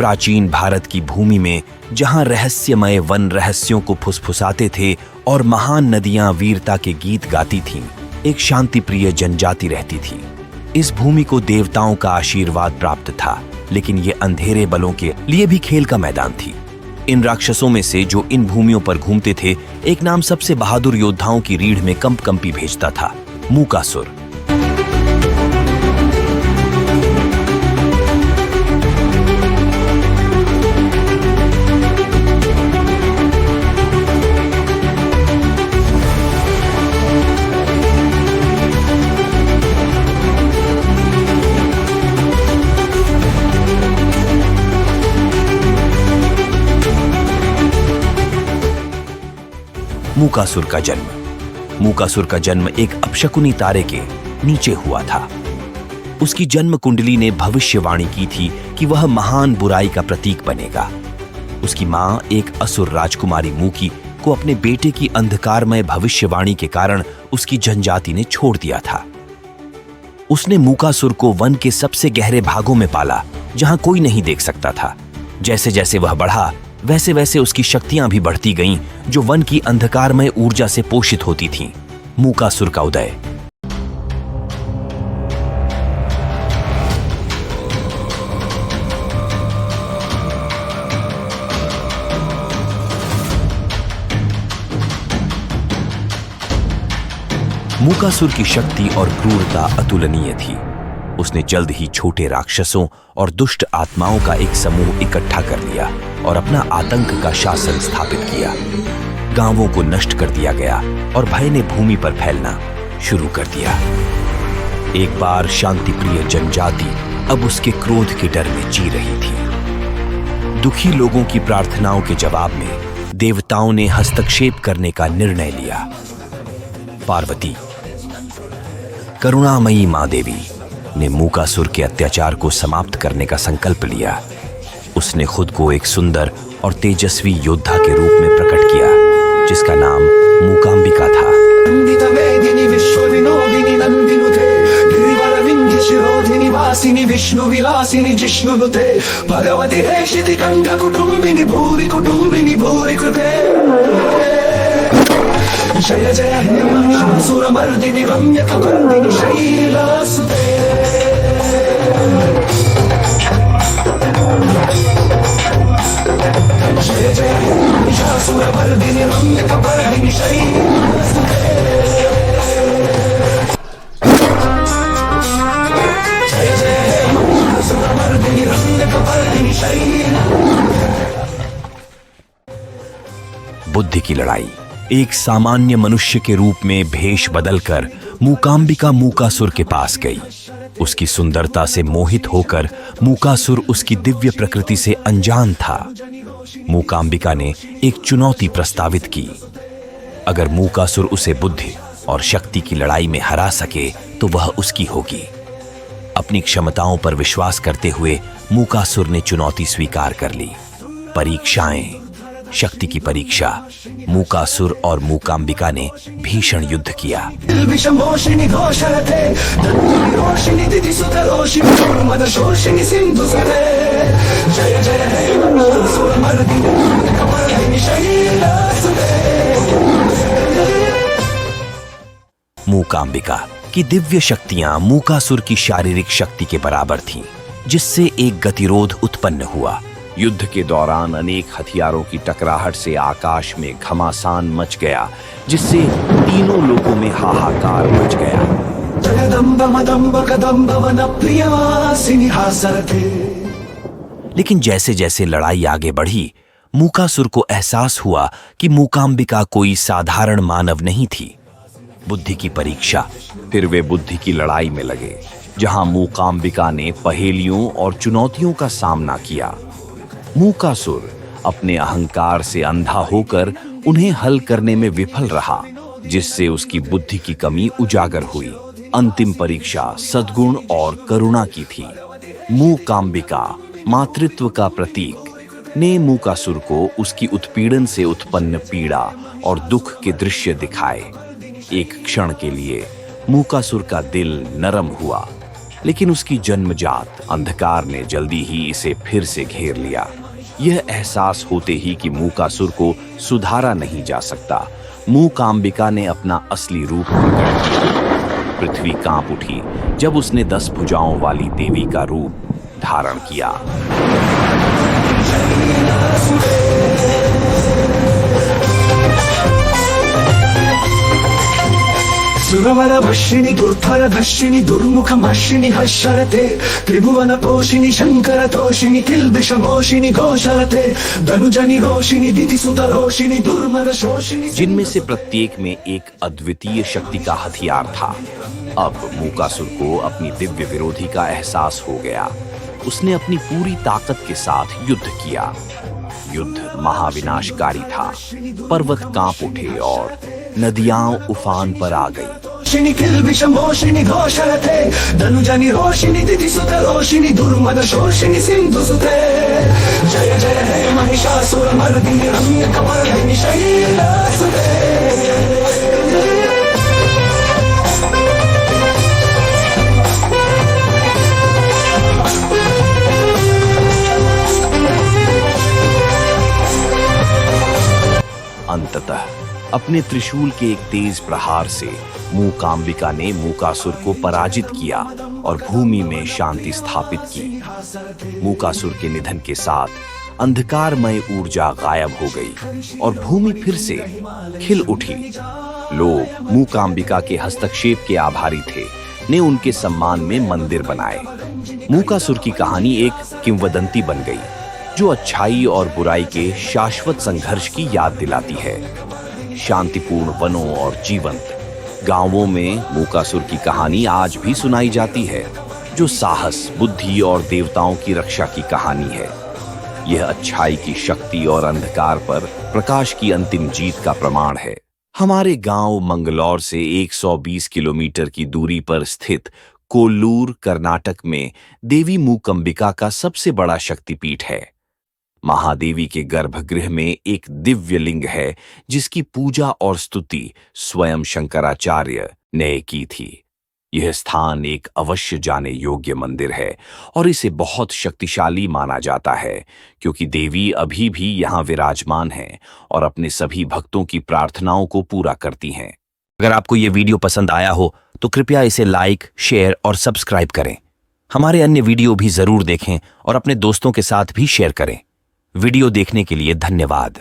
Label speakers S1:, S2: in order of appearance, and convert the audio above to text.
S1: प्राचीन भारत की भूमि में, जहां रहस्यमय वन रहस्यों को फुसफुसाते थे और महान नदियां वीरता के गीत गाती थीं, एक शांतिप्रिय जनजाति रहती थी। इस भूमि को देवताओं का आशीर्वाद प्राप्त था, लेकिन ये अंधेरे बलों के लिए भी खेल का मैदान थी। इन राक्षसों में से जो इन भूमियों पर घूमते थे, एक नाम सबसे बहादुर योद्धाओं की रीढ़ में कंपकंपी भेजता था, मूकासुर। मूकासुर का जन्म एक अपशकुनी तारे के नीचे हुआ था। उसकी जन्म कुंडली ने भविष्यवाणी की थी कि वह महान बुराई का प्रतीक बनेगा। उसकी मां, एक असुर राजकुमारी मूकी, को अपने बेटे की अंधकारमय भविष्यवाणी के कारण उसकी जनजाति ने छोड़ दिया था। उसने मूकासुर को वन के सबसे गहरे भागों में पाला, जहां कोई नहीं देख सकता था। जैसे जैसे वह बढ़ा, वैसे वैसे उसकी शक्तियां भी बढ़ती गईं, जो वन की अंधकारमय ऊर्जा से पोषित होती थीं। मूकासुर का उदय। मूकासुर की शक्ति और क्रूरता अतुलनीय थी। उसने जल्द ही छोटे राक्षसों और दुष्ट आत्माओं का एक समूह इकट्ठा कर लिया और अपना आतंक का शासन स्थापित किया। गांवों को नष्ट कर दिया गया और भय ने भूमि पर फैलना शुरू कर दिया। एक बार शांतिप्रिय जनजाति अब उसके क्रोध के डर में जी रही थी। दुखी लोगों की प्रार्थनाओं के जवाब में देवताओं ने हस्तक्षेप करने का निर्णय लिया। पार्वती, करुणामयी मां देवी, ने मूकासुर के अत्याचार को समाप्त करने का संकल्प लिया। उसने खुद को एक सुंदर और तेजस्वी योद्धा के रूप में प्रकट किया, जिसका नाम मूकांबिका था।
S2: जय जय हे महिषासुरमर्दिनि रम्यकपर्दिनि शैलासुते। जय जय हे महिषासुरमर्दिनि रम्यकपर्दिनि शैलासुते। जय जय हे महिषासुरमर्दिनि रम्यकपर्दिनि शैलासुते।
S1: बुद्धि की लड़ाई। एक सामान्य मनुष्य के रूप में भेष बदलकर मूकांबिका मूकासुर के पास गई। उसकी सुंदरता से मोहित होकर मूकासुर उसकी दिव्य प्रकृति से अनजान था। मूकांबिका ने एक चुनौती प्रस्तावित की। अगर मूकासुर उसे बुद्धि और शक्ति की लड़ाई में हरा सके तो वह उसकी होगी। अपनी क्षमताओं पर विश्वास करते हुए मूकासुर ने चुनौती स्वीकार कर ली। परीक्षाएं। शक्ति की परीक्षा। मूकासुर और मूकांबिका ने भीषण युद्ध किया। मूकांबिका की दिव्य शक्तियां मूकासुर की शारीरिक शक्ति के बराबर थीं, जिससे एक गतिरोध उत्पन्न हुआ। युद्ध के दौरान अनेक हथियारों की टकराहट से आकाश में घमासान मच गया, जिससे तीनों लोगों में हाहाकार मच गया। लेकिन जैसे जैसे लड़ाई आगे बढ़ी, मूकासुर को एहसास हुआ कि मूकांबिका कोई साधारण मानव नहीं थी। बुद्धि की परीक्षा। फिर वे बुद्धि की लड़ाई में लगे, जहां मूकांबिका ने पहेलियों और चुनौतियों का सामना किया। मूकासुर अपने अहंकार से अंधा होकर उन्हें हल करने में विफल रहा, जिससे उसकी बुद्धि की कमी उजागर हुई। अंतिम परीक्षा सद्गुण और करुणा की थी। मूकांबिका, मातृत्व का प्रतीक, ने मूकासुर को उसकी उत्पीड़न से उत्पन्न पीड़ा और दुख के दृश्य दिखाए। एक क्षण के लिए मूकासुर का दिल नरम हुआ, लेकिन उसकी जन्मजात अंधकार ने जल्दी ही इसे फिर से घेर लिया। यह एहसास होते ही कि मूकासुर को सुधारा नहीं जा सकता, मूकांबिका ने अपना असली रूप प्रकट किया। पृथ्वी कांप उठी जब उसने 10 भुजाओं वाली देवी का रूप धारण किया।
S2: सुरवर भक्षिणी दुर्धर धर्षिणी दुर्मुख मर्षिणी हर्षरते त्रिभुवन पोषिणी शंकर तोषिणी किल्बिषमोषिणी घोषरते धनुजनि रोषिणी दितिसुत रोषिणी दुर्मद शोषिणी।
S1: जिनमें से प्रत्येक में एक अद्वितीय शक्ति का हथियार था। अब मूकासुर को अपनी दिव्य विरोधी का एहसास हो गया। उसने अपनी पूरी ताकत के साथ युद्ध किया। युद्ध महाविनाशकारी था। पर्वत कांप उठे और नदियां उफान पर आ गई।
S2: किल्बिषमोषिणी घोषरते धनुजनि रोषिणी दितिसुत रोषिणी दुर्मद शोषिणी सिंधुसुते। जय जय हे महिषासुरमर्दिनी रम्यकपर्दिनी शैलसुते।
S1: अंततः अपने त्रिशूल के एक तेज प्रहार से मूकांबिका ने मूकासुर को पराजित किया और भूमि में शांति स्थापित की। मूकासुर के निधन के साथ अंधकारमय ऊर्जा गायब हो गई और भूमि फिर से खिल उठी। लोग मूकांबिका के हस्तक्षेप के आभारी थे, ने उनके सम्मान में मंदिर बनाए। मूकासुर की कहानी एक किंवदंती बन गई जो अच्छाई और बुराई के शाश्वत संघर्ष की याद दिलाती है। शांतिपूर्ण वनों और जीवंत गांवों में मूकासुर की कहानी आज भी सुनाई जाती है, जो साहस, बुद्धि और देवताओं की रक्षा की कहानी है। यह अच्छाई की शक्ति और अंधकार पर प्रकाश की अंतिम जीत का प्रमाण है। हमारे गांव मंगलौर से 120 किलोमीटर की दूरी पर स्थित कोल्लूर, कर्नाटक में देवी मूकांबिका का सबसे बड़ा शक्तिपीठ है। महादेवी के गर्भगृह में एक दिव्य लिंग है जिसकी पूजा और स्तुति स्वयं शंकराचार्य ने की थी। यह स्थान एक अवश्य जाने योग्य मंदिर है और इसे बहुत शक्तिशाली माना जाता है, क्योंकि देवी अभी भी यहाँ विराजमान हैं और अपने सभी भक्तों की प्रार्थनाओं को पूरा करती हैं। अगर आपको ये वीडियो पसंद आया हो तो कृपया इसे लाइक, शेयर और सब्सक्राइब करें। हमारे अन्य वीडियो भी जरूर देखें और अपने दोस्तों के साथ भी शेयर करें। वीडियो देखने के लिए धन्यवाद।